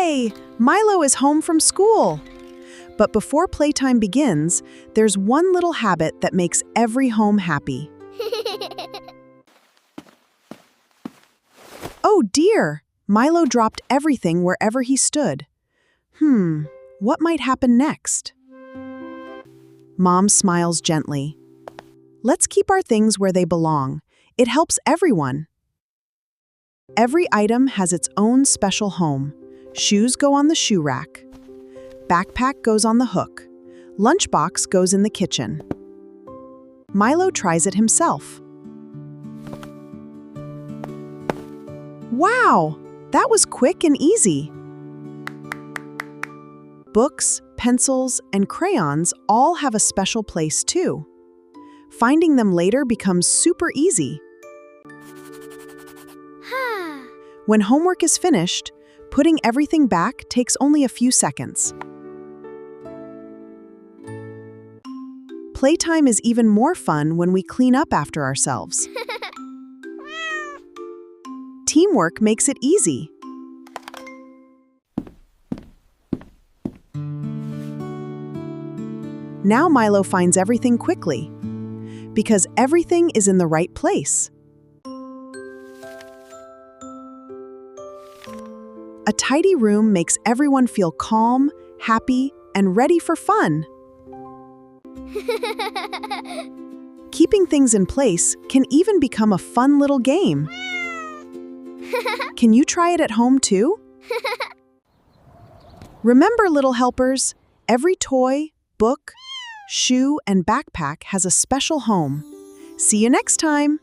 Yay! Milo is home from school. But before playtime begins, there's one little habit that makes every home happy. Oh dear! Milo dropped everything wherever he stood. What might happen next? Mom smiles gently. Let's keep our things where they belong. It helps everyone. Every item has its own special home. Shoes go on the shoe rack. Backpack goes on the hook. Lunchbox goes in the kitchen. Milo tries it himself. Wow! That was quick and easy. Books, pencils, and crayons all have a special place too. Finding them later becomes super easy. When homework is finished, putting everything back takes only a few seconds. Playtime is even more fun when we clean up after ourselves. Teamwork makes it easy. Now Milo finds everything quickly, because everything is in the right place. A tidy room makes everyone feel calm, happy, and ready for fun. Keeping things in place can even become a fun little game. Can you try it at home too? Remember, little helpers, every toy, book, shoe, and backpack has a special home. See you next time!